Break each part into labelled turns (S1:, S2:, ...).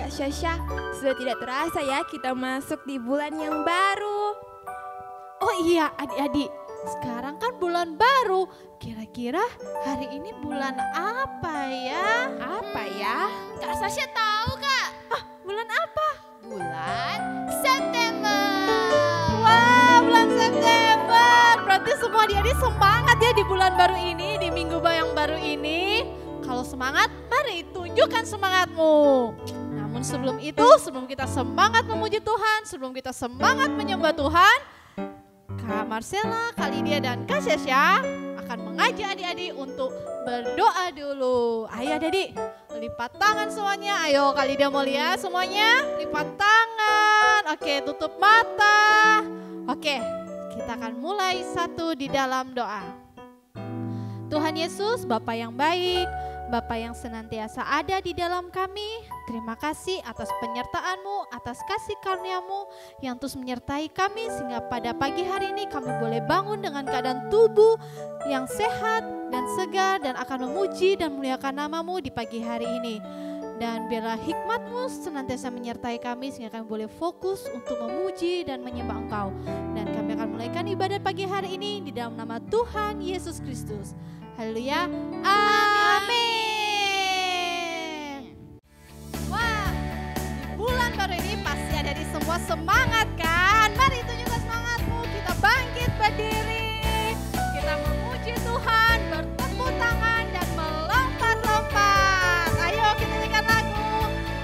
S1: Kak Syasha. Sudah tidak terasa ya kita masuk di bulan yang baru.
S2: Oh iya adik-adik, sekarang kan bulan baru. Kira-kira hari ini bulan apa ya?
S1: Apa ya?
S3: Kak Sasha tahu Kak?
S2: Bulan apa?
S3: Bulan September.
S2: Wah, bulan September. Berarti semua adik-adik semangat ya di bulan baru ini, di minggu yang baru ini. Kalau semangat, mari tunjukkan semangatmu. Namun sebelum itu, sebelum kita semangat memuji Tuhan, sebelum kita semangat menyembah Tuhan, Kak Marcella, Kak Lydia, dan Kak Syasha akan mengajak adik-adik untuk berdoa dulu. Ayo adik-adik, lipat tangan semuanya. Ayo Kak Lydia mau lihat semuanya. Lipat tangan. Oke, tutup mata. Oke, kita akan mulai satu di dalam doa. Tuhan Yesus, Bapa yang baik, Bapa yang senantiasa ada di dalam kami, terima kasih atas penyertaan-Mu, atas kasih karunia-Mu yang terus menyertai kami sehingga pada pagi hari ini kami boleh bangun dengan keadaan tubuh yang sehat dan segar dan akan memuji dan memuliakan nama-Mu di pagi hari ini. Dan biarlah hikmat-Mu senantiasa menyertai kami sehingga kami boleh fokus untuk memuji dan menyembah Engkau. Dan kami akan mulaikan ibadat pagi hari ini di dalam nama Tuhan Yesus Kristus. Haleluya. Amin. Wah, di bulan baru ini pasti ada di semua semangat kan? Mari tunjukkan semangatmu. Kita bangkit berdiri. Kita memuji Tuhan, bertepuk tangan dan melompat-lompat. Ayo kita nyanyikan lagu.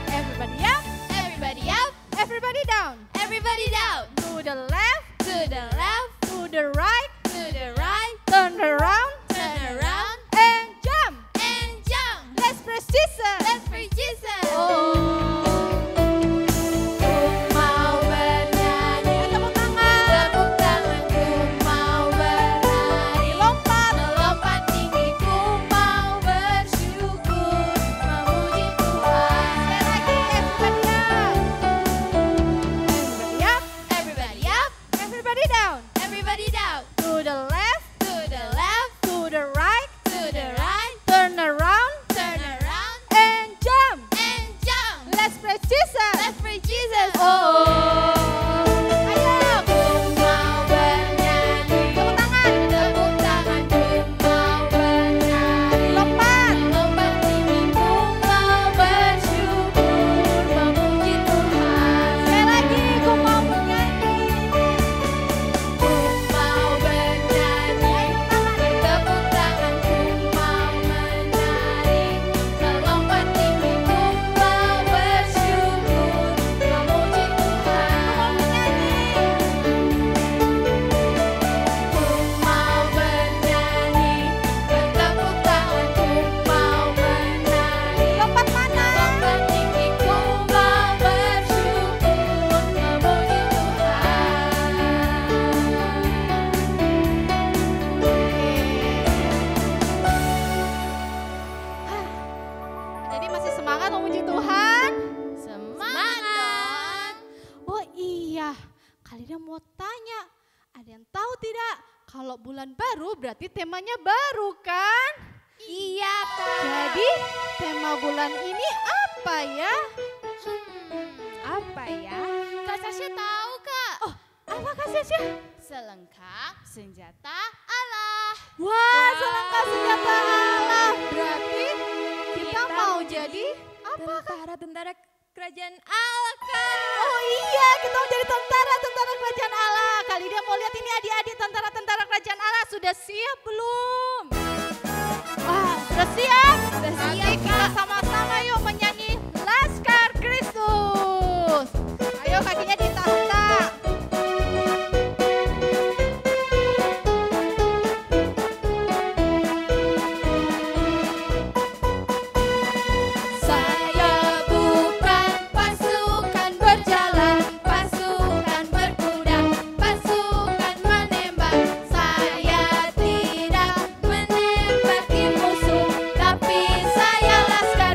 S2: Everybody up,
S3: Everybody up,
S2: everybody down.
S3: everybody down.
S2: To the left,
S3: To the left,
S2: to the right,
S3: to the right,
S2: turn around,
S3: turn around,
S2: and jump.
S3: and jump.
S2: Let's praise Jesus.
S3: Let's praise Jesus.
S2: Oh.
S3: Mau bernyanyi,
S2: Tepuk tangan.
S3: tepuk tanganku mau bernari,
S2: Lompat.
S3: melompat tinggi ku mau bersyukur, memuji Tuhan.
S2: Sekali lagi, everybody up. Everybody up,
S3: Everybody up,
S2: everybody down.
S3: everybody down.
S2: To the left,
S3: To the left,
S2: to the right,
S3: to the right,
S2: turn around,
S3: turn around,
S2: and jump.
S3: and jump.
S2: Let's praise Jesus.
S3: Let's praise Jesus.
S2: Oh. Ayo.
S3: Aku mau bernyanyi,
S2: Tepuk tangan.
S3: tepuk tanganku mau bernyanyi,
S2: Lompat.
S3: lompat tinggi ku mau bersyukur, memuji Tuhan.
S2: Sekali lagi, ku mau bernyanyi.
S3: Ku mau bernyanyi, tepuk tanganku mau menari, melompat tinggi ku mau bersyukur, memuji Tuhan. Ku mau bernyanyi, tepuk tanganku mau menari,
S2: Lompat mana?
S3: melompat tinggi ku mau bersyukur, memuji
S2: Jadi masih semangat memuji Tuhan?
S3: Semangat!
S2: Oh iya, kalian mau tanya, ada yang tahu tidak? Kalau bulan baru berarti temanya baru kan?
S3: Iya Kak.
S2: Jadi tema bulan ini apa ya?
S1: Apa ya?
S3: Kak Sasha tahu Kak?
S2: Oh, apa Kak Syasha?
S3: Selengkap senjata Allah.
S2: Wah, selengkap senjata Allah. Berarti kita mau jadi apa?
S1: Tentara-tentara kerajaan Allah, Kak.
S2: Oh iya, kita mau jadi tentara-tentara kerajaan Allah. Kali dia mau lihat ini adik-adik tentara-tentara kerajaan Allah sudah siap belum? Wah, sudah siap?
S3: Sudah
S2: Nanti
S3: siap,
S2: kita sama-sama yuk menyanyi Laskar Kristus. Ayo kakinya ditahan.
S3: Saya bukan pasukan berjalan, pasukan berkuda, pasukan menembak. Saya tidak menembaki musuh, tapi saya laskar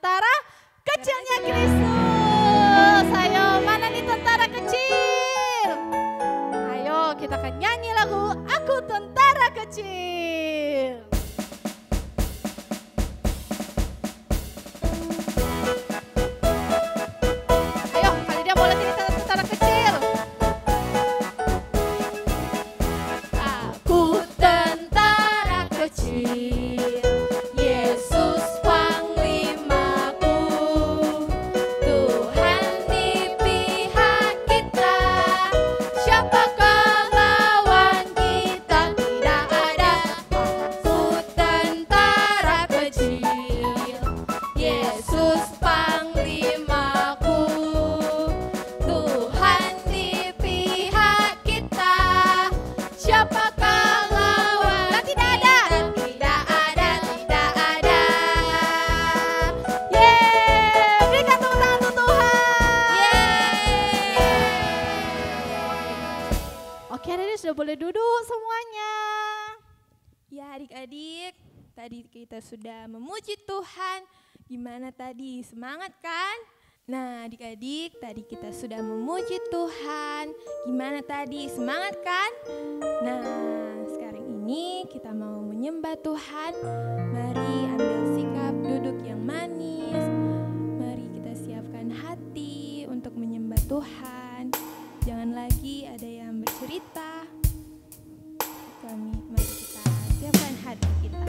S2: tentara kecilnya Kristus. Ayo, mana nih tentara kecil? Ayo kita akan nyanyi lagu Aku Tentara Kecil. Ayo, kali dia boleh jadi tentara kecil.
S3: Aku tentara kecil, Yesus panglimaku, Tuhan di pihak kita, siapakah lawan kita? Tidak ada. Aku tentara kecil, Yesus panglimaku, Tuhan di pihak kita, siapakah lawan?
S2: Tidak ada.
S3: Tidak ada, tidak ada.
S2: Yeay, berikan tepuk tangan untuk Tuhan. Oke, adik sudah boleh duduk semuanya.
S1: Ya adik-adik, tadi kita sudah memuji Tuhan. Gimana tadi, semangat kan? Nah adik-adik, tadi kita sudah memuji Tuhan. Gimana tadi, semangat kan? Nah sekarang ini kita mau menyembah Tuhan. Mari ambil sikap duduk yang manis. Mari kita siapkan hati untuk menyembah Tuhan. Jangan lagi ada yang bercerita. Mari kita siapkan hati kita.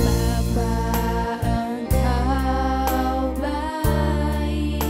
S3: Bapa Engkau baik,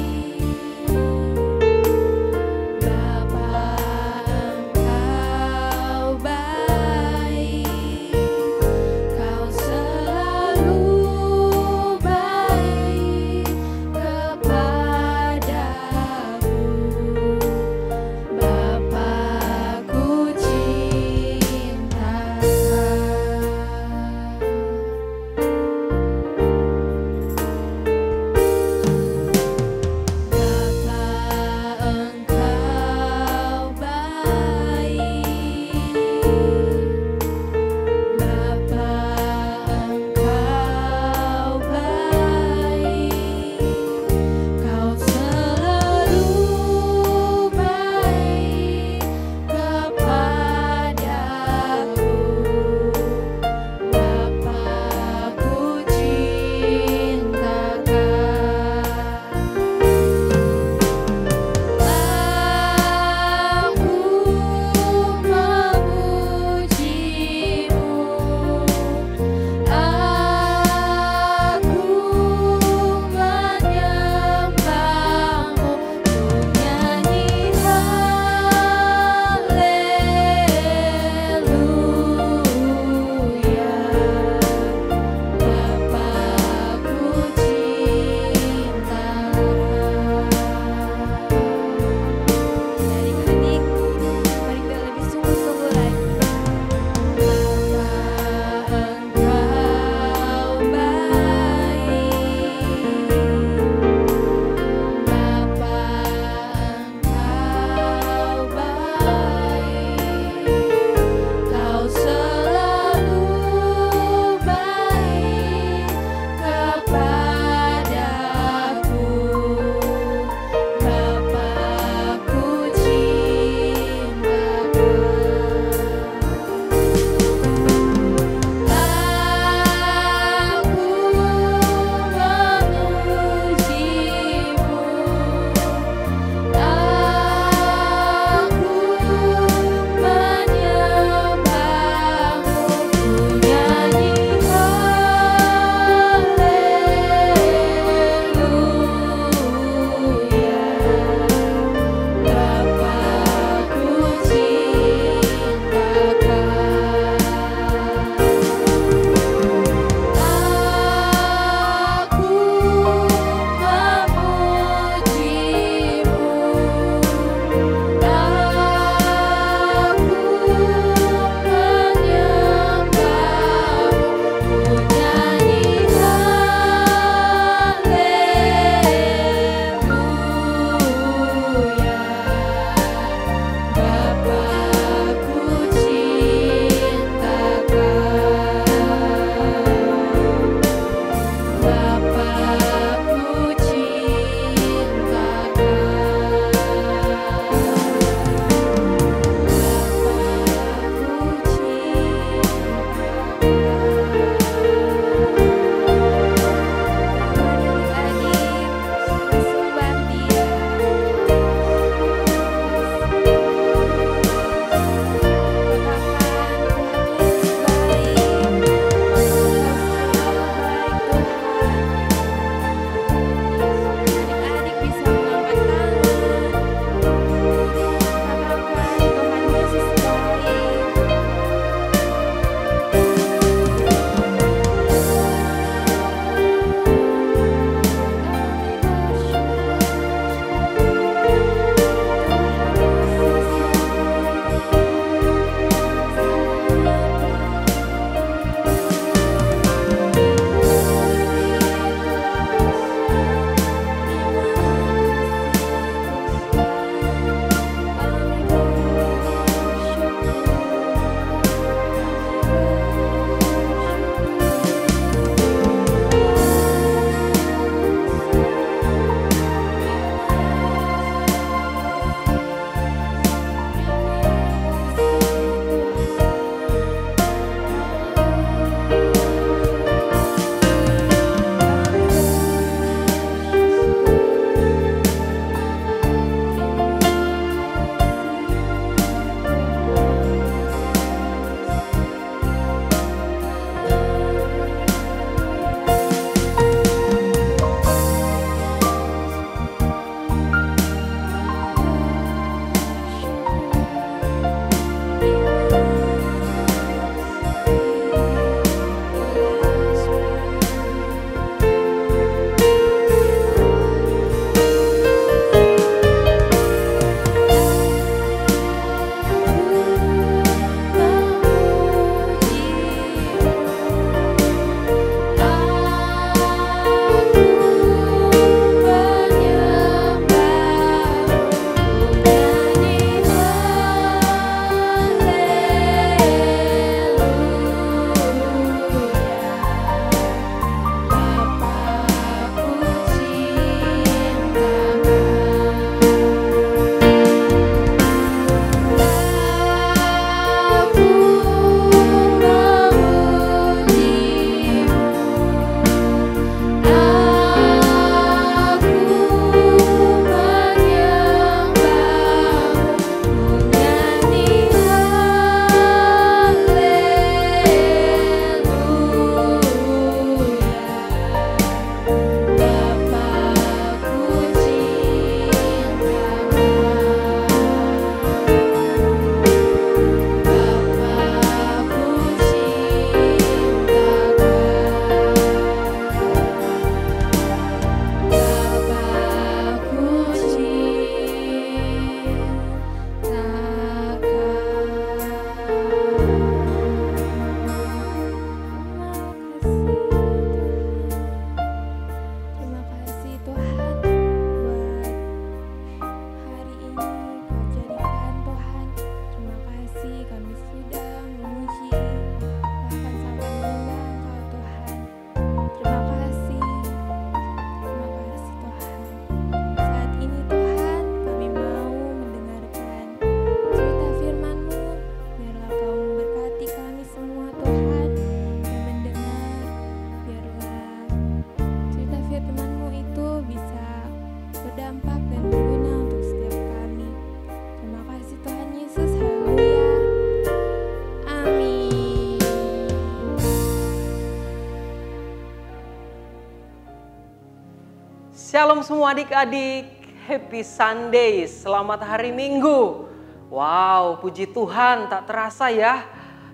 S4: Shalom semua adik-adik, happy Sunday, selamat hari Minggu. Wow, puji Tuhan, tak terasa ya,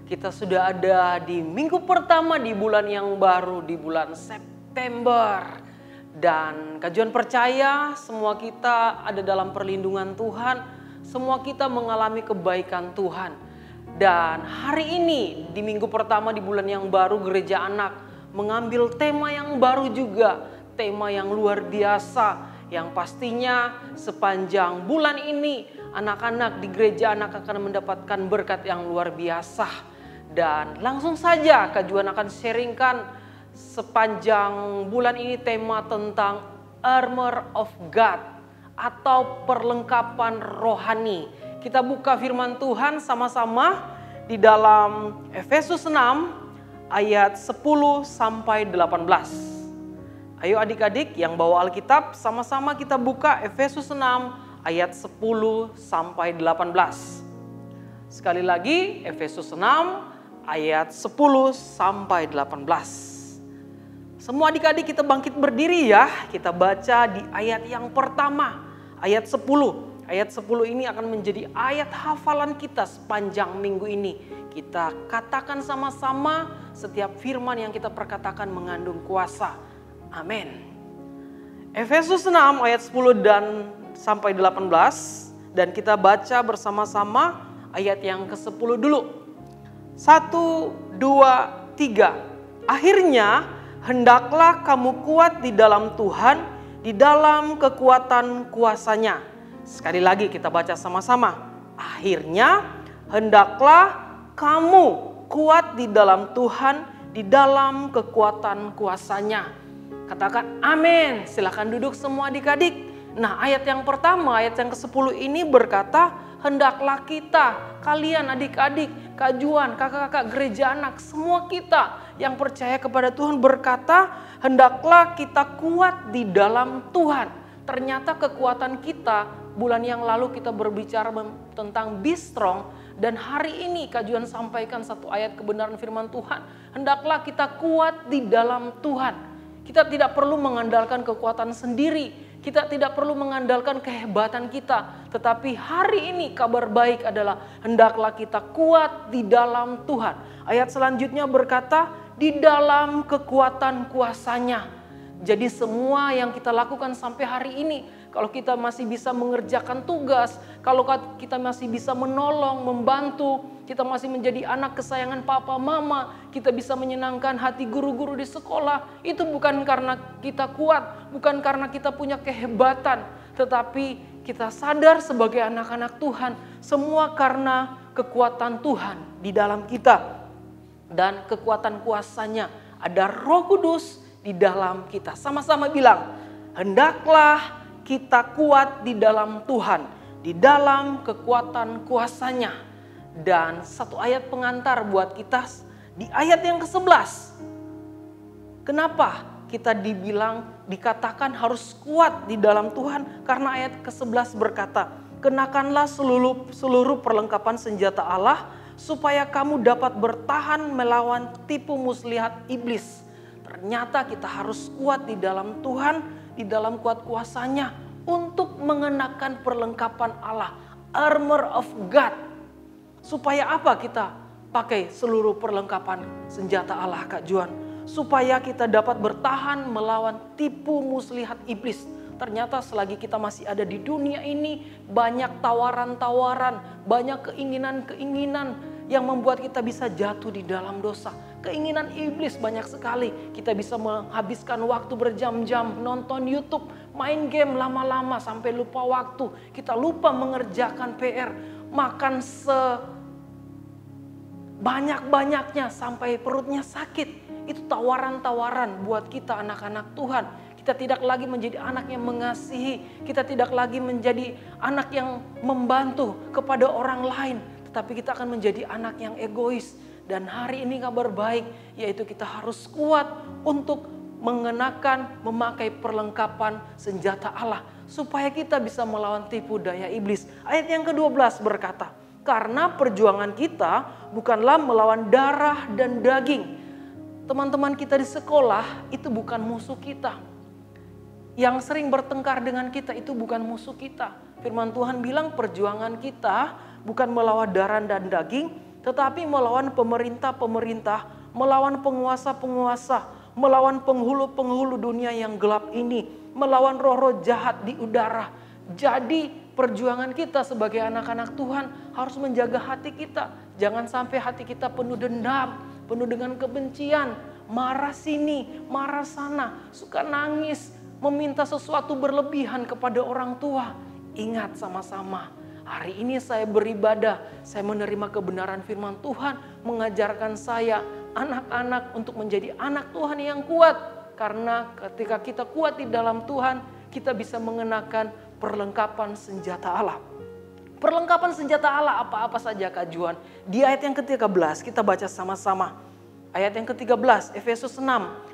S4: kita sudah ada di minggu pertama di bulan yang baru, di bulan September. Dan Kak Juan percaya semua kita ada dalam perlindungan Tuhan, semua kita mengalami kebaikan Tuhan. Dan hari ini di minggu pertama di bulan yang baru, Gereja Anak mengambil tema yang baru juga, tema yang luar biasa, yang pastinya sepanjang bulan ini anak-anak di Gereja Anak akan mendapatkan berkat yang luar biasa. Dan langsung saja Kak Juan akan sharingkan sepanjang bulan ini tema tentang Armor of God atau perlengkapan rohani. Kita buka firman Tuhan sama-sama di dalam Efesus 6 ayat 10 sampai 18. Ayo adik-adik yang bawa Alkitab, sama-sama kita buka Efesus 6 ayat 10 sampai 18. Sekali lagi Efesus 6 ayat 10 sampai 18. Semua adik-adik kita bangkit berdiri ya, kita baca di ayat yang pertama, ayat 10. Ayat 10 ini akan menjadi ayat hafalan kita sepanjang minggu ini. Kita katakan sama-sama, setiap firman yang kita perkatakan mengandung kuasa. Amin. Efesus 6 ayat 10 dan sampai 18 dan kita baca bersama-sama ayat yang ke-10 dulu. 1, 2, 3. Akhirnya hendaklah kamu kuat di dalam Tuhan, di dalam kekuatan kuasa-Nya. Sekali lagi kita baca sama-sama. Akhirnya hendaklah kamu kuat di dalam Tuhan, di dalam kekuatan kuasa-Nya. Katakan amin. Silakan duduk semua adik-adik. Nah, ayat yang pertama, ayat yang ke-10 ini berkata, hendaklah kita, kalian adik-adik, Kak Juan, kakak-kakak Gereja Anak, semua kita yang percaya kepada Tuhan berkata, hendaklah kita kuat di dalam Tuhan. Ternyata kekuatan kita, bulan yang lalu kita berbicara tentang be strong, dan hari ini Kak Juan sampaikan satu ayat kebenaran firman Tuhan, hendaklah kita kuat di dalam Tuhan. Kita tidak perlu mengandalkan kekuatan sendiri, kita tidak perlu mengandalkan kehebatan kita. Tetapi hari ini kabar baik adalah hendaklah kita kuat di dalam Tuhan. Ayat selanjutnya berkata, di dalam kekuatan kuasa-Nya. Jadi semua yang kita lakukan sampai hari ini, kalau kita masih bisa mengerjakan tugas, kalau kita masih bisa menolong, membantu, kita masih menjadi anak kesayangan papa mama, kita bisa menyenangkan hati guru-guru di sekolah, itu bukan karena kita kuat, bukan karena kita punya kehebatan, tetapi kita sadar sebagai anak-anak Tuhan, semua karena kekuatan Tuhan di dalam kita. Dan kekuatan kuasa-Nya, ada Roh Kudus di dalam kita. Sama-sama bilang, hendaklah kita kuat di dalam Tuhan, di dalam kekuatan kuasa-Nya. Dan satu ayat pengantar buat kita di ayat yang ke-11. Kenapa kita dikatakan harus kuat di dalam Tuhan? Karena ayat ke-11 berkata, kenakanlah seluruh perlengkapan senjata Allah supaya kamu dapat bertahan melawan tipu muslihat iblis. Ternyata kita harus kuat di dalam Tuhan, di dalam kuat kuasa-Nya untuk mengenakan perlengkapan Allah, armor of God. Supaya apa kita pakai seluruh perlengkapan senjata Allah, Kak Juan? Supaya kita dapat bertahan melawan tipu muslihat iblis. Ternyata selagi kita masih ada di dunia ini, banyak tawaran-tawaran, banyak keinginan-keinginan yang membuat kita bisa jatuh di dalam dosa. Keinginan iblis banyak sekali. Kita bisa menghabiskan waktu berjam-jam nonton YouTube, main game lama-lama sampai lupa waktu. Kita lupa mengerjakan PR, makan sebanyak-banyaknya sampai perutnya sakit. Itu tawaran-tawaran buat kita anak-anak Tuhan. Kita tidak lagi menjadi anak yang mengasihi. Kita tidak lagi menjadi anak yang membantu kepada orang lain. Tetapi kita akan menjadi anak yang egois. Dan hari ini kabar baik, yaitu kita harus kuat untuk mengenakan, memakai perlengkapan senjata Allah. Supaya kita bisa melawan tipu daya iblis. Ayat yang ke-12 berkata, karena perjuangan kita bukanlah melawan darah dan daging. Teman-teman kita di sekolah itu bukan musuh kita. Yang sering bertengkar dengan kita itu bukan musuh kita. Firman Tuhan bilang perjuangan kita bukan melawan darah dan daging, tetapi melawan pemerintah-pemerintah, melawan penguasa-penguasa, melawan penghulu-penghulu dunia yang gelap ini, melawan roh-roh jahat di udara. Jadi perjuangan kita sebagai anak-anak Tuhan harus menjaga hati kita. Jangan sampai hati kita penuh dendam, penuh dengan kebencian, marah sini, marah sana, suka nangis, meminta sesuatu berlebihan kepada orang tua. Ingat sama-sama, hari ini saya beribadah, saya menerima kebenaran firman Tuhan, mengajarkan saya, anak-anak untuk menjadi anak Tuhan yang kuat. Karena ketika kita kuat di dalam Tuhan, kita bisa mengenakan perlengkapan senjata Allah. Perlengkapan senjata Allah apa-apa saja Kak Juan. Di ayat yang ke-13 kita baca sama-sama. Ayat yang ke-13, Efesus 6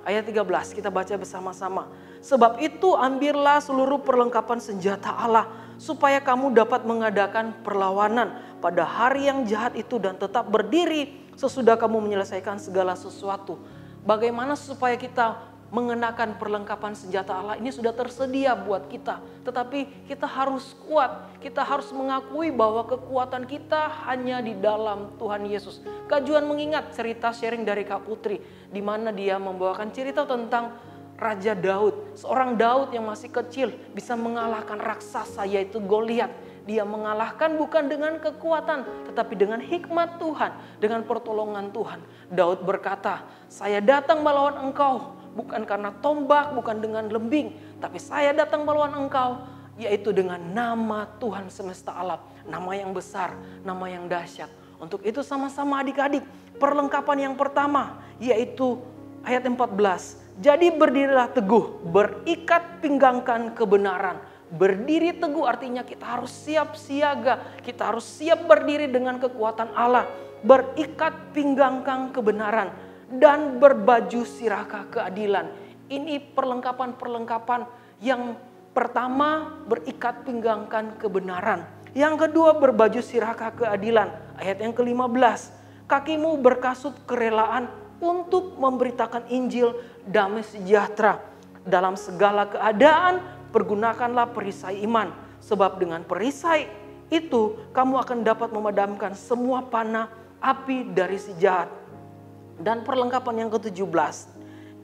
S4: ayat 13 kita baca bersama-sama. Sebab itu ambillah seluruh perlengkapan senjata Allah supaya kamu dapat mengadakan perlawanan pada hari yang jahat itu dan tetap berdiri sesudah kamu menyelesaikan segala sesuatu. Bagaimana supaya kita mengenakan perlengkapan senjata Allah ini sudah tersedia buat kita. Tetapi kita harus kuat, kita harus mengakui bahwa kekuatan kita hanya di dalam Tuhan Yesus. Kak Juan mengingat cerita sharing dari Kak Putri, di mana dia membawakan cerita tentang Raja Daud. Seorang Daud yang masih kecil bisa mengalahkan raksasa yaitu Goliat. Dia mengalahkan bukan dengan kekuatan, tetapi dengan hikmat Tuhan, dengan pertolongan Tuhan. Daud berkata, saya datang melawan engkau, bukan karena tombak, bukan dengan lembing, tapi saya datang melawan engkau, yaitu dengan nama Tuhan semesta alam, nama yang besar, nama yang dahsyat. Untuk itu sama-sama adik-adik, perlengkapan yang pertama, yaitu ayat 14. Jadi berdirilah teguh, berikat pinggangkan kebenaran. Berdiri teguh artinya kita harus siap siaga, kita harus siap berdiri dengan kekuatan Allah. Berikat pinggangkan kebenaran dan berbaju siraka keadilan. Ini perlengkapan-perlengkapan yang pertama, berikat pinggangkan kebenaran. Yang kedua, berbaju siraka keadilan. Ayat yang ke-15, kakimu berkasut kerelaan untuk memberitakan Injil damai sejahtera. Dalam segala keadaan pergunakanlah perisai iman. Sebab dengan perisai itu kamu akan dapat memadamkan semua panah api dari si jahat. Dan perlengkapan yang ke-17.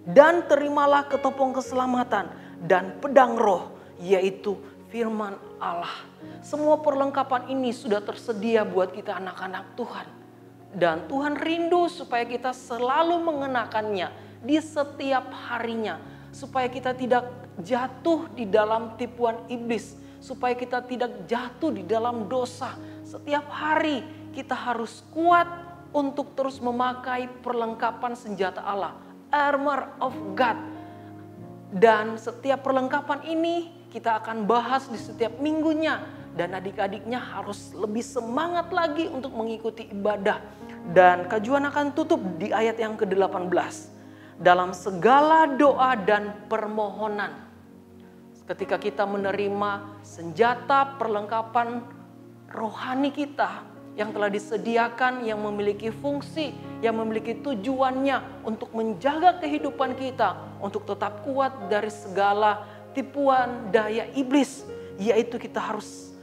S4: Dan terimalah ketopong keselamatan dan pedang roh, yaitu firman Allah. Semua perlengkapan ini sudah tersedia buat kita anak-anak Tuhan. Dan Tuhan rindu supaya kita selalu mengenakannya di setiap harinya. Supaya kita tidak jatuh di dalam tipuan iblis. Supaya kita tidak jatuh di dalam dosa. Setiap hari kita harus kuat untuk terus memakai perlengkapan senjata Allah. Armor of God. Dan setiap perlengkapan ini kita akan bahas di setiap minggunya. Dan adik-adiknya harus lebih semangat lagi untuk mengikuti ibadah. Dan Kak Juan akan tutup di ayat yang ke-18. Dalam segala doa dan permohonan. Ketika kita menerima senjata perlengkapan rohani kita yang telah disediakan, yang memiliki fungsi, yang memiliki tujuannya untuk menjaga kehidupan kita, untuk tetap kuat dari segala tipuan daya iblis, yaitu kita harus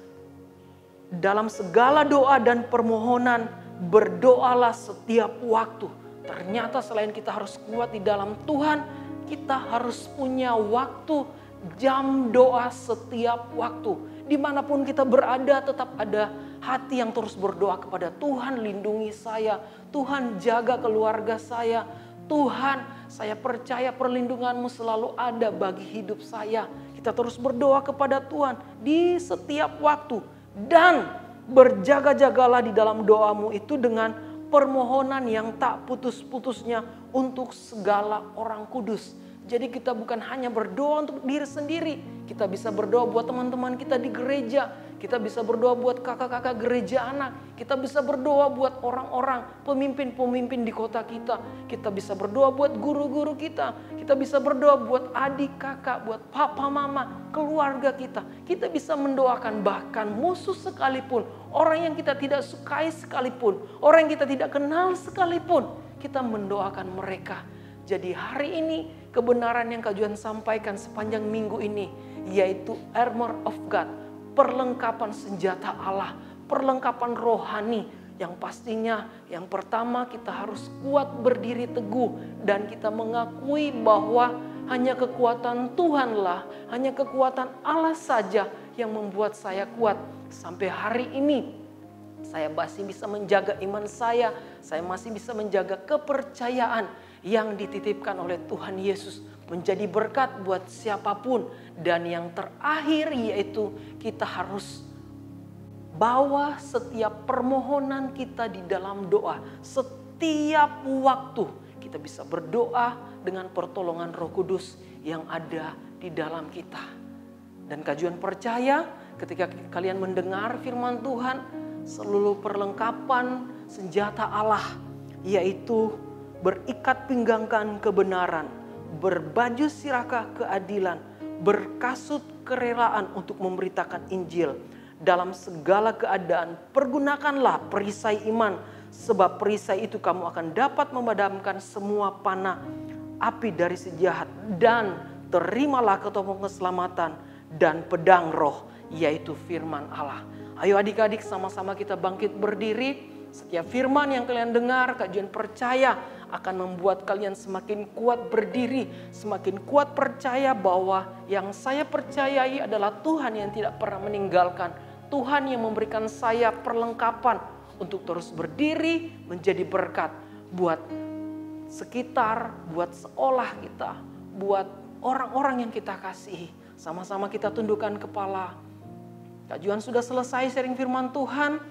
S4: dalam segala doa dan permohonan berdoalah setiap waktu. Ternyata selain kita harus kuat di dalam Tuhan, kita harus punya waktu, jam doa setiap waktu. Dimanapun kita berada tetap ada hati yang terus berdoa kepada Tuhan, lindungi saya, Tuhan jaga keluarga saya, Tuhan saya percaya perlindungan-Mu selalu ada bagi hidup saya. Kita terus berdoa kepada Tuhan di setiap waktu. Dan berjaga-jagalah di dalam doamu itu dengan permohonan yang tak putus-putusnya untuk segala orang kudus. Jadi kita bukan hanya berdoa untuk diri sendiri. Kita bisa berdoa buat teman-teman kita di gereja. Kita bisa berdoa buat kakak-kakak gereja anak. Kita bisa berdoa buat orang-orang, pemimpin-pemimpin di kota kita. Kita bisa berdoa buat guru-guru kita. Kita bisa berdoa buat adik, kakak, buat papa, mama, keluarga kita. Kita bisa mendoakan bahkan musuh sekalipun. Orang yang kita tidak sukai sekalipun. Orang yang kita tidak kenal sekalipun. Kita mendoakan mereka. Jadi hari ini kebenaran yang Kak Juan sampaikan sepanjang minggu ini, yaitu armor of God, perlengkapan senjata Allah, perlengkapan rohani, yang pastinya yang pertama kita harus kuat berdiri teguh dan kita mengakui bahwa hanya kekuatan Tuhanlah, hanya kekuatan Allah saja yang membuat saya kuat. Sampai hari ini saya masih bisa menjaga iman saya masih bisa menjaga kepercayaan yang dititipkan oleh Tuhan Yesus menjadi berkat buat siapapun. Dan yang terakhir yaitu kita harus bawa setiap permohonan kita di dalam doa. Setiap waktu kita bisa berdoa dengan pertolongan Roh Kudus yang ada di dalam kita. Dan Kak Juan percaya ketika kalian mendengar firman Tuhan, seluruh perlengkapan senjata Allah, yaitu berikat pinggangkan kebenaran, berbaju sirakah keadilan, berkasut kerelaan untuk memberitakan Injil. Dalam segala keadaan pergunakanlah perisai iman, sebab perisai itu kamu akan dapat memadamkan semua panah api dari si jahat. Dan terimalah ketopong keselamatan dan pedang roh, yaitu firman Allah. Ayo adik-adik sama-sama kita bangkit berdiri. Setiap firman yang kalian dengar, Kak Juan percaya akan membuat kalian semakin kuat berdiri, semakin kuat percaya bahwa yang saya percayai adalah Tuhan yang tidak pernah meninggalkan. Tuhan yang memberikan saya perlengkapan untuk terus berdiri menjadi berkat buat sekitar, buat seolah kita, buat orang-orang yang kita kasihi. Sama-sama kita tundukkan kepala. Kak Juan sudah selesai sharing firman Tuhan.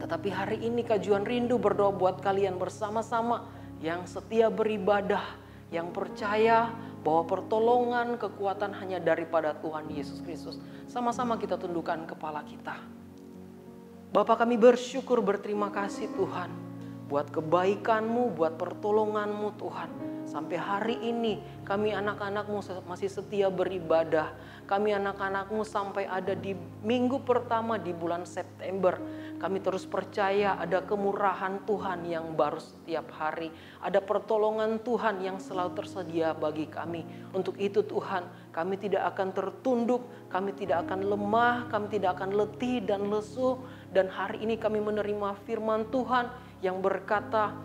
S4: Tetapi hari ini Kak Juan rindu berdoa buat kalian bersama-sama yang setia beribadah, yang percaya bahwa pertolongan, kekuatan hanya daripada Tuhan Yesus Kristus. Sama-sama kita tundukkan kepala kita. Bapa, kami bersyukur, berterima kasih Tuhan buat kebaikan-Mu, buat pertolongan-Mu Tuhan. Sampai hari ini kami anak-anak-Mu masih setia beribadah. Kami anak-anak-Mu sampai ada di minggu pertama di bulan September. Kami terus percaya ada kemurahan Tuhan yang baru setiap hari. Ada pertolongan Tuhan yang selalu tersedia bagi kami. Untuk itu Tuhan, kami tidak akan tertunduk, kami tidak akan lemah, kami tidak akan letih dan lesu. Dan hari ini kami menerima firman Tuhan yang berkata,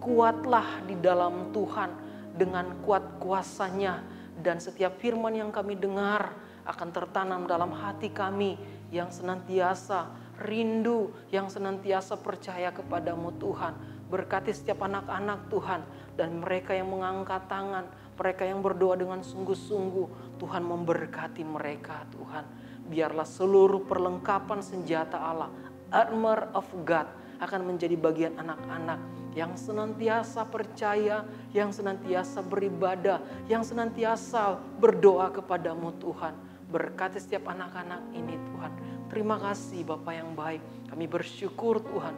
S4: kuatlah di dalam Tuhan dengan kuat kuasanya. Dan setiap firman yang kami dengar akan tertanam dalam hati kami yang senantiasa rindu, yang senantiasa percaya kepadamu Tuhan. Berkati setiap anak-anak Tuhan, dan mereka yang mengangkat tangan, mereka yang berdoa dengan sungguh-sungguh, Tuhan memberkati mereka Tuhan. Biarlah seluruh perlengkapan senjata Allah, armor of God, akan menjadi bagian anak-anak yang senantiasa percaya, yang senantiasa beribadah, yang senantiasa berdoa kepadamu Tuhan. Berkati setiap anak-anak ini Tuhan. Terima kasih Bapa yang baik. Kami bersyukur Tuhan.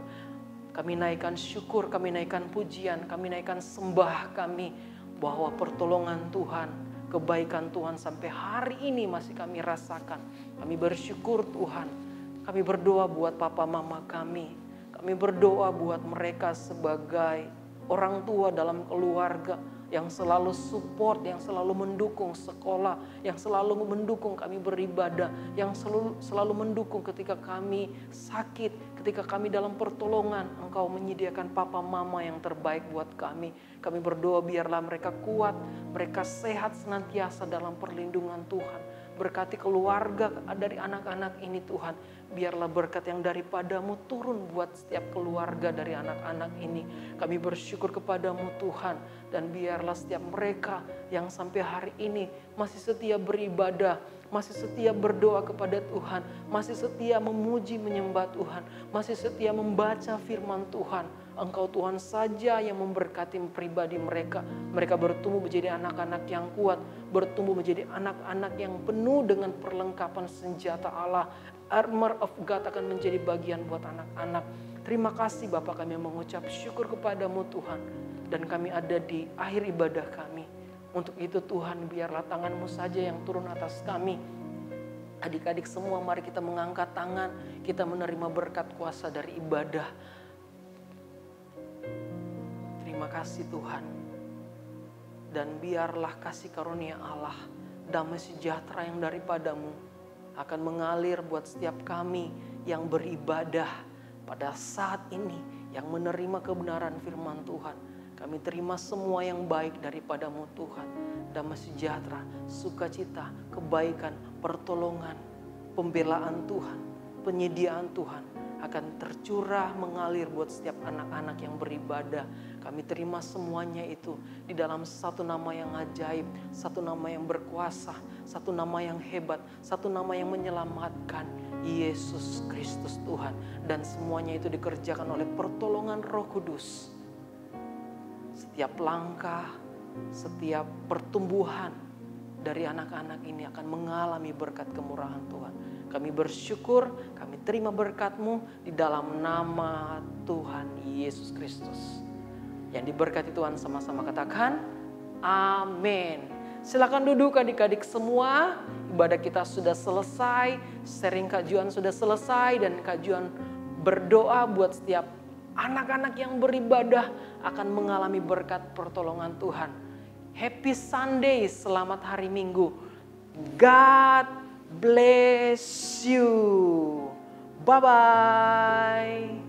S4: Kami naikkan syukur, kami naikkan pujian, kami naikkan sembah kami. Bahwa pertolongan Tuhan, kebaikan Tuhan sampai hari ini masih kami rasakan. Kami bersyukur Tuhan. Kami berdoa buat papa mama kami. Kami berdoa buat mereka sebagai orang tua dalam keluarga yang selalu support, yang selalu mendukung sekolah, yang selalu mendukung kami beribadah, yang selalu mendukung ketika kami sakit, ketika kami dalam pertolongan. Engkau menyediakan papa mama yang terbaik buat kami. Kami berdoa biarlah mereka kuat, mereka sehat senantiasa dalam perlindungan Tuhan. Berkati keluarga dari anak-anak ini Tuhan. Biarlah berkat yang daripadamu turun buat setiap keluarga dari anak-anak ini. Kami bersyukur kepadamu Tuhan. Dan biarlah setiap mereka yang sampai hari ini masih setia beribadah, masih setia berdoa kepada Tuhan, masih setia memuji menyembah Tuhan, masih setia membaca firman Tuhan. Engkau Tuhan saja yang memberkati pribadi mereka. Mereka bertumbuh menjadi anak-anak yang kuat, bertumbuh menjadi anak-anak yang penuh dengan perlengkapan senjata Allah. Armor of God akan menjadi bagian buat anak-anak. Terima kasih Bapa, kami mengucap syukur kepadamu Tuhan. Dan kami ada di akhir ibadah kami. Untuk itu Tuhan, biarlah tangan-Mu saja yang turun atas kami. Adik-adik semua, mari kita mengangkat tangan, kita menerima berkat kuasa dari ibadah. Terima kasih Tuhan. Dan biarlah kasih karunia Allah, damai sejahtera yang daripadamu akan mengalir buat setiap kami yang beribadah pada saat ini, yang menerima kebenaran firman Tuhan. Kami terima semua yang baik daripadamu Tuhan. Damai sejahtera, sukacita, kebaikan, pertolongan, pembelaan Tuhan, penyediaan Tuhan akan tercurah mengalir buat setiap anak-anak yang beribadah. Kami terima semuanya itu di dalam satu nama yang ajaib, satu nama yang berkuasa, satu nama yang hebat, satu nama yang menyelamatkan, Yesus Kristus Tuhan. Dan semuanya itu dikerjakan oleh pertolongan Roh Kudus. Setiap langkah, setiap pertumbuhan dari anak-anak ini akan mengalami berkat kemurahan Tuhan. Kami bersyukur, kami terima berkat-Mu di dalam nama Tuhan Yesus Kristus. Yang diberkati Tuhan sama-sama katakan, amin. Silakan duduk adik-adik semua, ibadah kita sudah selesai, sharing Kak Juan sudah selesai, dan Kak Juan berdoa buat setiap anak-anak yang beribadah akan mengalami berkat pertolongan Tuhan. Happy Sunday, selamat hari Minggu. God bless you. Bye-bye.